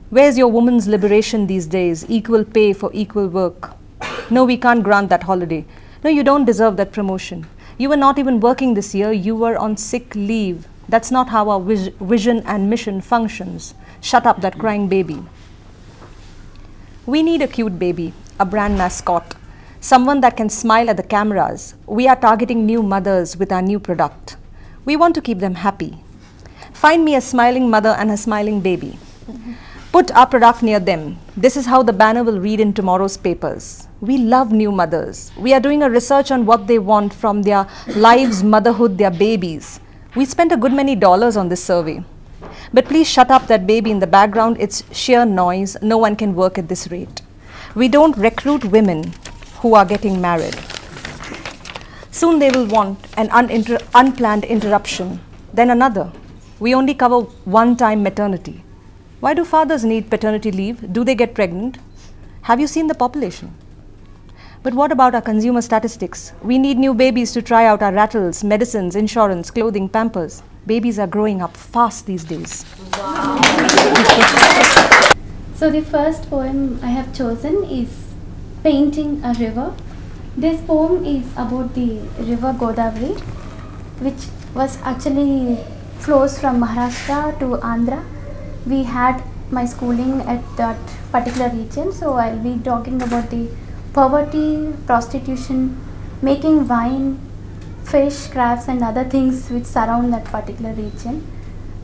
Where's your woman's liberation these days? Equal pay for equal work. No, we can't grant that holiday. No, you don't deserve that promotion. You were not even working this year. You were on sick leave. That's not how our vision and mission functions. Shut up, that crying baby. We need a cute baby, a brand mascot, someone that can smile at the cameras. We are targeting new mothers with our new product. We want to keep them happy. Find me a smiling mother and a smiling baby. Put our product near them. This is how the banner will read in tomorrow's papers. We love new mothers. We are doing a research on what they want from their lives, motherhood, their babies. We spent a good many dollars on this survey. But please shut up that baby in the background. It's sheer noise. No one can work at this rate. We don't recruit women who are getting married. Soon they will want an unplanned interruption, then another. We only cover one-time maternity. Why do fathers need paternity leave? Do they get pregnant? Have you seen the population? But what about our consumer statistics? We need new babies to try out our rattles, medicines, insurance, clothing, Pampers. Babies are growing up fast these days. Wow. So the first poem I have chosen is Painting a River. This poem is about the river Godavari, which was actually flows from Maharashtra to Andhra. We had my schooling at that particular region, so I'll be talking about the poverty, prostitution, making wine, fish, crabs and other things which surround that particular region.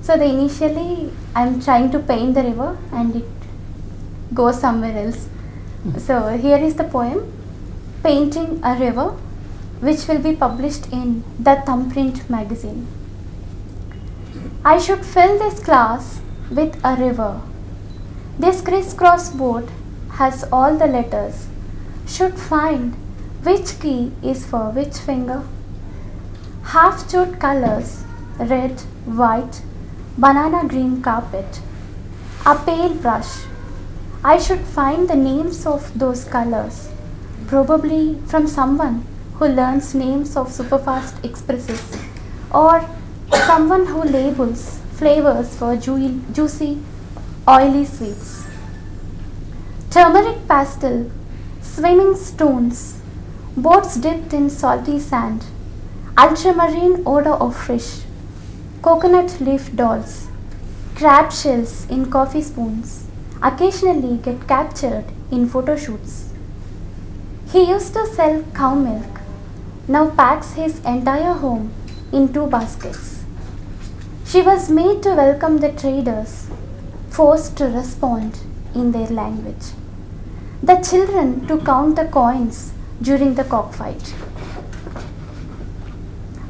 So initially I'm trying to paint the river and it goes somewhere else. So here is the poem, Painting a River, which will be published in the Thumbprint magazine. I should fill this class with a river. This crisscross board has all the letters. Should find which key is for which finger. Half-chewed colors, red, white, banana green carpet, a pale brush. I should find the names of those colors, probably from someone who learns names of superfast expresses, or someone who labels flavors for juicy, oily sweets. Turmeric pastel, swimming stones, boats dipped in salty sand, ultramarine odor of fish, coconut leaf dolls, crab shells in coffee spoons, occasionally get captured in photo shoots. He used to sell cow milk, now packs his entire home in 2 baskets. She was made to welcome the traders, forced to respond in their language. The children to count the coins during the cockfight.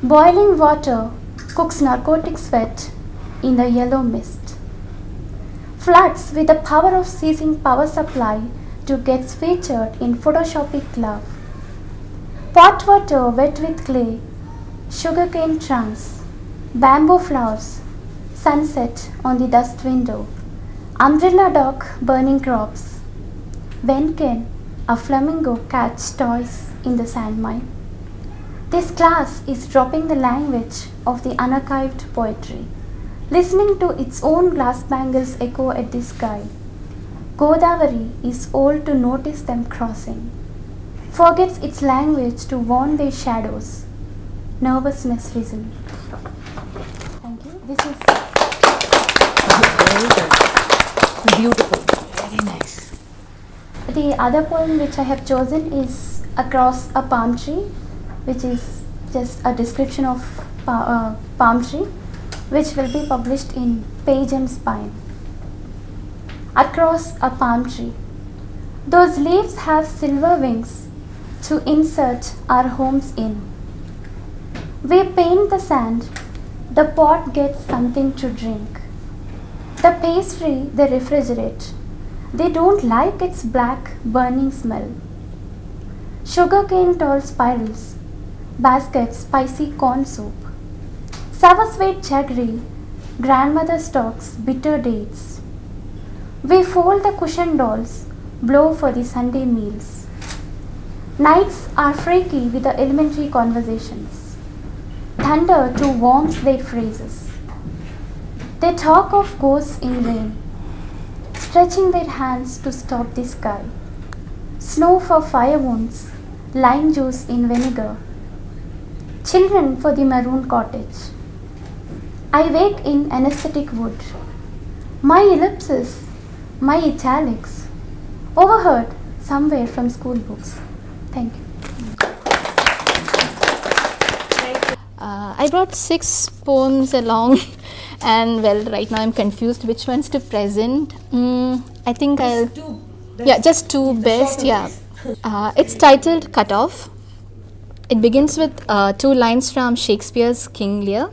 Boiling water cooks narcotic sweat in the yellow mist. Floods with the power of ceasing power supply to get featured in photoshopic love. Pot water wet with clay, sugarcane trunks, bamboo flowers, sunset on the dust window, umbrella dock burning crops. When can a flamingo catch toys in the sand mine? This class is dropping the language of the unarchived poetry, listening to its own glass bangles echo at the sky. Godavari is old to notice them crossing, forgets its language to warn their shadows. Nervousness risen. Thank you. This is very good. Beautiful. Very nice. The other poem which I have chosen is Across a Palm Tree, which is just a description of palm tree, which will be published in Page and Spine. Across a palm tree. Those leaves have silver wings to insert our homes in. We paint the sand, the pot gets something to drink. The pastry they refrigerate, they don't like its black burning smell. Sugarcane tall spirals, baskets spicy corn soup. Sour sweet jaggery, grandmother stocks bitter dates. We fold the cushion dolls, blow for the Sunday meals. Nights are freaky with the elementary conversations. Thunder too warms their phrases. They talk of ghosts in rain, stretching their hands to stop the sky. Snow for fire wounds, lime juice in vinegar. Children for the maroon cottage. I wake in anesthetic wood. My ellipses, my italics, overheard somewhere from school books. Thank you. I brought 6 poems along and well, right now I'm confused which ones to present. I think I'll... Yeah, just 2 best, yeah. It's titled Cut Off. It begins with 2 lines from Shakespeare's King Lear.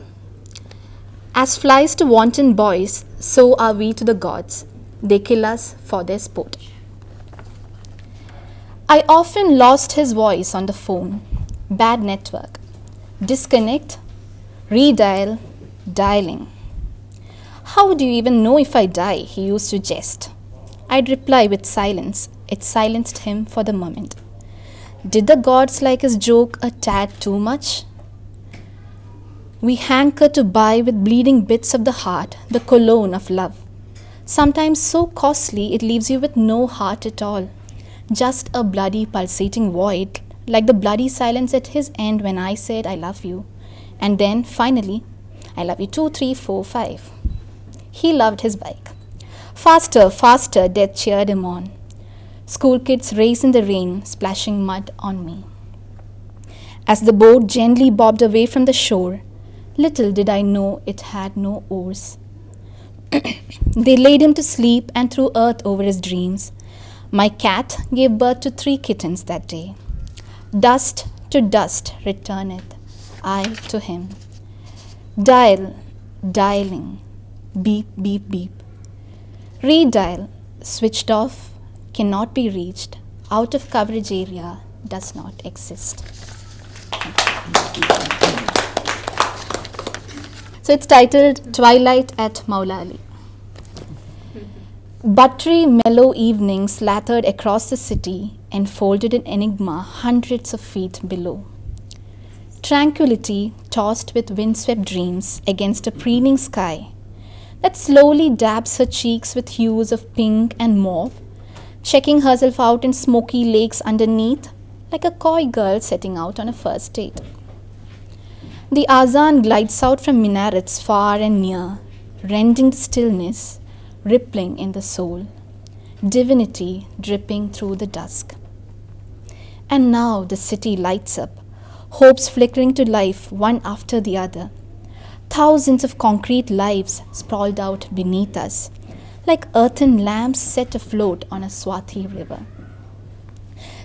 As flies to wanton boys, so are we to the gods. They kill us for their sport. I often lost his voice on the phone. Bad network. Disconnect, redial, dialing. How do you even know if I die? He used to jest. I'd reply with silence. It silenced him for the moment. Did the gods like his joke a tad too much? We hanker to buy with bleeding bits of the heart the cologne of love. Sometimes so costly it leaves you with no heart at all. Just a bloody pulsating void, like the bloody silence at his end when I said I love you. And then, finally, I love you 2, 3, 4, 5. He loved his bike. Faster, faster, death cheered him on. School kids race in the rain, splashing mud on me. As the boat gently bobbed away from the shore, little did I know it had no oars. They laid him to sleep and threw earth over his dreams. My cat gave birth to 3 kittens that day. Dust to dust returneth, I to him. Dial, dialing, beep, beep, beep. Redial, switched off, cannot be reached, out of coverage area, does not exist. So it's titled Twilight at Maula Ali. Buttery, mellow evenings slathered across the city, enfolded in enigma hundreds of feet below. Tranquility tossed with windswept dreams against a preening sky that slowly dabs her cheeks with hues of pink and mauve, checking herself out in smoky lakes underneath, like a coy girl setting out on a first date. The azan glides out from minarets far and near, rending the stillness, rippling in the soul, divinity dripping through the dusk. And now the city lights up, hopes flickering to life one after the other. Thousands of concrete lives sprawled out beneath us, like earthen lamps set afloat on a swathi river.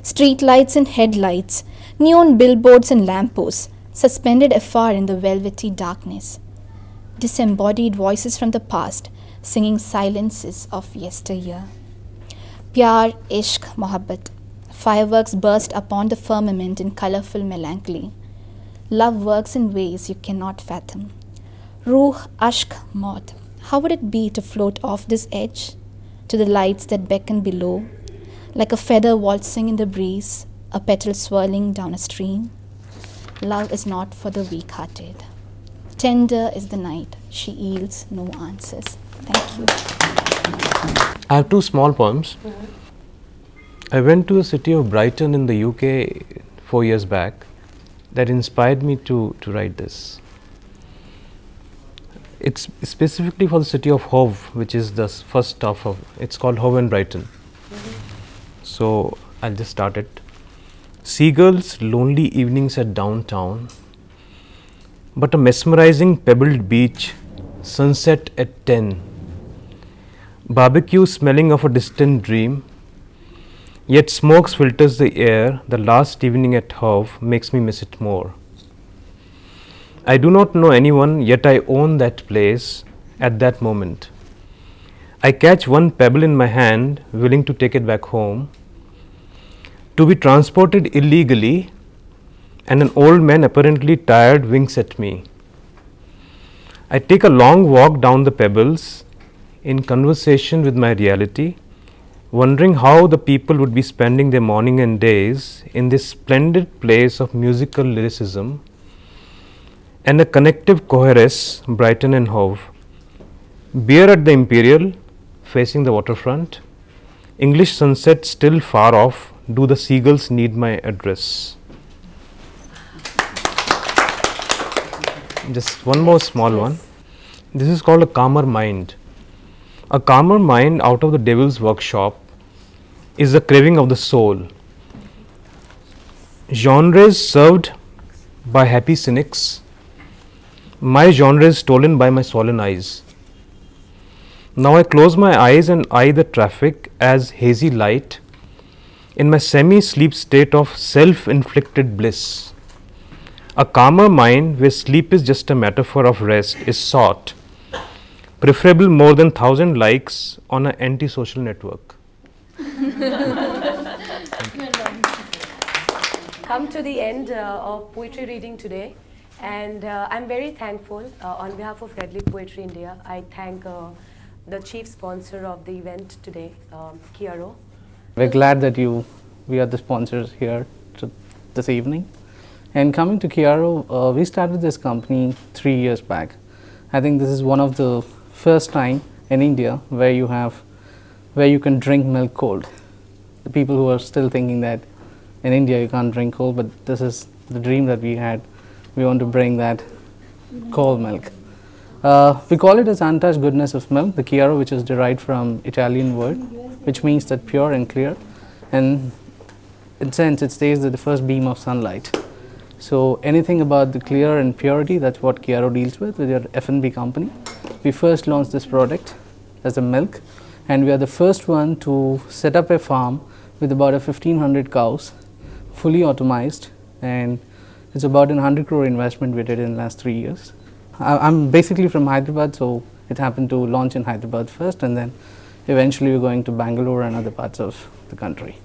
Street lights and headlights, neon billboards and lampposts, suspended afar in the velvety darkness. Disembodied voices from the past, singing silences of yesteryear. Pyar, ishq, mohabbat. Fireworks burst upon the firmament in colorful melancholy. Love works in ways you cannot fathom. Ruh, ashq, maut. How would it be to float off this edge to the lights that beckon below, like a feather waltzing in the breeze, a petal swirling down a stream? Love is not for the weak-hearted. Tender is the night, she yields no answers. Thank you. I have 2 small poems. I went to the city of Brighton in the UK 4 years back. That inspired me to write this. It's specifically for the city of Hove, which is the first stop of, it's called Hove and Brighton. So I'll just start it. Seagulls, lonely evenings at downtown, but a mesmerizing pebbled beach, sunset at 10. Barbecue smelling of a distant dream, yet smoke filters the air. The last evening at Hove makes me miss it more. I do not know anyone, yet I own that place at that moment. I catch one pebble in my hand, willing to take it back home, to be transported illegally, and an old man apparently tired winks at me. I take a long walk down the pebbles, in conversation with my reality, wondering how the people would be spending their morning and days in this splendid place of musical lyricism and a connective coherence, Brighton and Hove. Beer at the Imperial, facing the waterfront. English sunset still far off. Do the seagulls need my address? Just one more small one. This is called a calmer mind. A calmer mind out of the devil's workshop is the craving of the soul. Genres served by happy cynics. My genre is stolen by my swollen eyes. Now I close my eyes and eye the traffic as hazy light in my semi-sleep state of self-inflicted bliss. A calmer mind where sleep is just a metaphor of rest is sought, preferable more than 1,000 likes on an anti-social network. Come to the end of poetry reading today. And I'm very thankful on behalf of RædLeafPoetry-India. I thank the chief sponsor of the event today, Kiaro. We're glad that we are the sponsors here this evening. And coming to Kiaro, we started this company 3 years back. I think this is one of the first time in India where you can drink milk cold. The people who are still thinking that in India you can't drink cold, but this is the dream that we had. We want to bring that cold milk. We call it as untouched goodness of milk, the chiaro, which is derived from Italian word, which means that pure and clear, and in sense it stays at the first beam of sunlight. So anything about the clear and purity, that's what Chiaro deals with your F&B company. We first launched this product as a milk, and we are the first one to set up a farm with about 1,500 cows, fully automized, and it's about an 100 crore investment we did in the last 3 years. I'm basically from Hyderabad, so it happened to launch in Hyderabad first, and then eventually we're going to Bangalore and other parts of the country.